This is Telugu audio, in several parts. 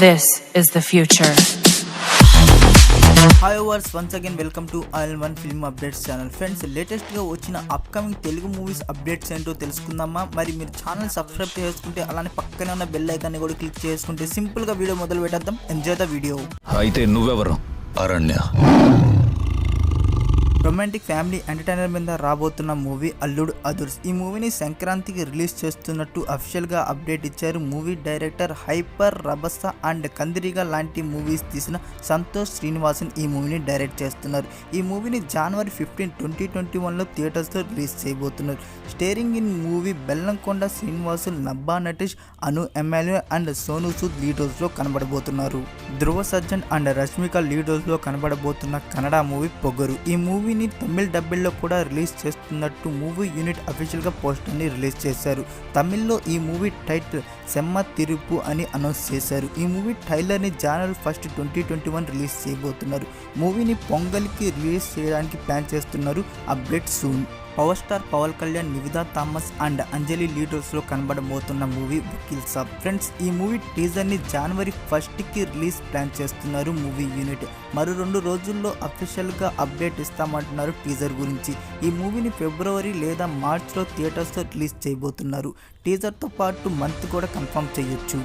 This is the future. Hi viewers, once again welcome to All-in-One Film Updates channel. Friends, latest గా వచ్చిన అప్కమింగ్ తెలుగు మూవీస్ అప్డేట్స్ ఏంటో తెలుసుకుందామా. మరి మీరు ఛానల్ సబ్స్క్రైబ్ చేసుకుంటే అలానే పక్కనే ఉన్న బెల్ ఐకాన్ ని కూడా క్లిక్ చేసుకుంటే సింపుల్ గా వీడియో మొదలు పెట్టేద్దాం. Enjoy the video. అయితే నువ్వెవరు? అరణ్య. రొమాంటిక్ ఫ్యామిలీ ఎంటర్టైనర్ మీద రాబోతున్న మూవీ అల్లుడు అదుర్స్. ఈ మూవీని సంక్రాంతికి రిలీజ్ చేస్తున్నట్టు అఫీషియల్ గా అప్డేట్ ఇచ్చారు. మూవీ డైరెక్టర్ హైపర్ రబస్సా అండ్ కందిరిగా లాంటి మూవీస్ తీసిన సంతోష్ శ్రీనివాసన్ ఈ మూవీని డైరెక్ట్ చేస్తున్నారు. ఈ మూవీని జనవరి 15, 2021లో థియేటర్స్ లో రిలీజ్ చేయబోతున్నారు. Starring in movie Bellamkonda Srinivasulu, Nabha Natesh, Anu Emmanuel and Sonu Sood lead roles లో కనబడబోతున్నారు. ధ్రువ సజ్జన్ అండ్ రష్మిక లీడ్ రోల్స్ లో కనబడబోతున్న కన్నడ మూవీ పొగరు. ఈ మూవీని తమిళ్ డబ్బిల్లో కూడా రిలీజ్ చేస్తున్నట్టు మూవీ యూనిట్ అఫీషియల్ గా పోస్టర్ ని రిలీజ్ చేశారు. తమిళ్లో ఈ మూవీ టైటిల్ సెమ్మ తిరుపు అని అనౌన్స్ చేశారు. ఈ మూవీ ట్రైలర్ ని జనవరి 1, 2021 రిలీజ్ చేయబోతున్నారు. మూవీని పొంగల్కి రిలీజ్ చేయడానికి ప్లాన్ చేస్తున్నారు. Update soon. Power star Pawan Kalyan, Nivetha Thomas and Anjali lead roles లో కనబడబోతున్న మూవీ వకీల్ సాబ్. ఫ్రెండ్స్, ఈ మూవీ టీజర్ ని జనవరి 1కి రిలీజ్ ప్లాన్ చేస్తున్నారు మూవీ యూనిట్. మరో 2 రోజుల్లో అఫీషియల్ గా అప్డేట్ ఇస్తామంటున్నారు టీజర్ గురించి. ఈ మూవీని ఫిబ్రవరి లేదా మార్చ్లో థియేటర్స్ లో రిలీజ్ చేయబోతున్నారు. టీజర్ తో పాటు మంత్ కూడా కన్ఫర్మ్ చేయొచ్చు.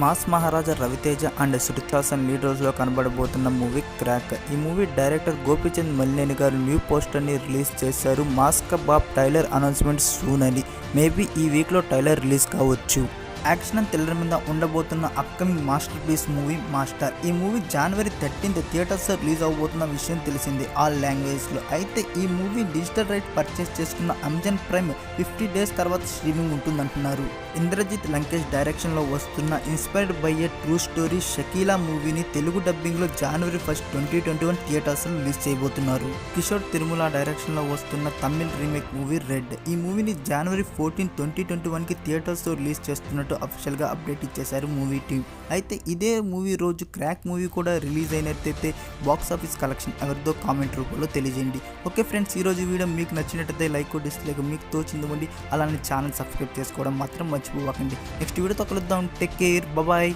Mass Maharaja Raviteja and Shruti Haasan lead roles లో కనబడబోతున్న మూవీ క్రాక్. ఈ మూవీ డైరెక్టర్ గోపీచంద్ మలినేని గారు న్యూ పోస్టర్ ని రిలీజ్ చేశారు. మాస్క్ బాబ్ ట్రైలర్ అనౌన్స్మెంట్ సూన్ అని. మేబీ ఈ వీక్ లో ట్రైలర్ రిలీజ్ కావచ్చు. యాక్షన్ అండ్ థ్రిల్లర్ మీద ఉండబోతున్న upcoming masterpiece movie Master. ఈ మూవీ జనవరి 13 థియేటర్స్ రిలీజ్ అవబోతున్న విషయం తెలిసింది ఆల్ లాంగ్వేజ్ లో. అయితే ఈ మూవీ డిజిటల్ రైట్ పర్చేస్ చేసుకున్న అమెజాన్ ప్రైమ్ 50 డేస్ తర్వాత స్ట్రీమింగ్ ఉంటుందంటున్నారు. ఇంద్రజిత్ లంకేష్ డైరెక్షన్ లో వస్తున్న inspired by a true story Shakeela మూవీని తెలుగు డబ్బింగ్ లో జనవరి 1, 2021 థియేటర్స్ లో రిలీజ్ చేయబోతున్నారు. కిషోర్ తిరుమల డైరెక్షన్ లో వస్తున్న తమిళ్ రీమేక్ మూవీ రెడ్. ఈ మూవీని జనవరి 14, 2021 కి థియేటర్స్ లో రిలీజ్ చేస్తున్నట్టు అఫీషియల్ గా అప్డేట్ ఇచ్చేశారు మూవీ టీమ్. అయితే ఇదే మూవీ రోజు క్రాక్ మూవీ కూడా రిలీజ్ అయినట్టయితే బాక్స్ ఆఫీస్ కలెక్షన్ ఎవరిదో కామెంట్ రూపంలో తెలియజేయండి. ఓకే ఫ్రెండ్స్, ఈ రోజు వీడియో మీకు నచ్చినట్టయితే లైక్, డిస్లైక్ మీకు తోచిందివ్వండి. అలానే ఛానల్ సబ్స్క్రైబ్ చేసుకోవడం మాత్రం మర్చిపోకండి. నెక్స్ట్ వీడియోతో కలుద్దాం. Take care, bye.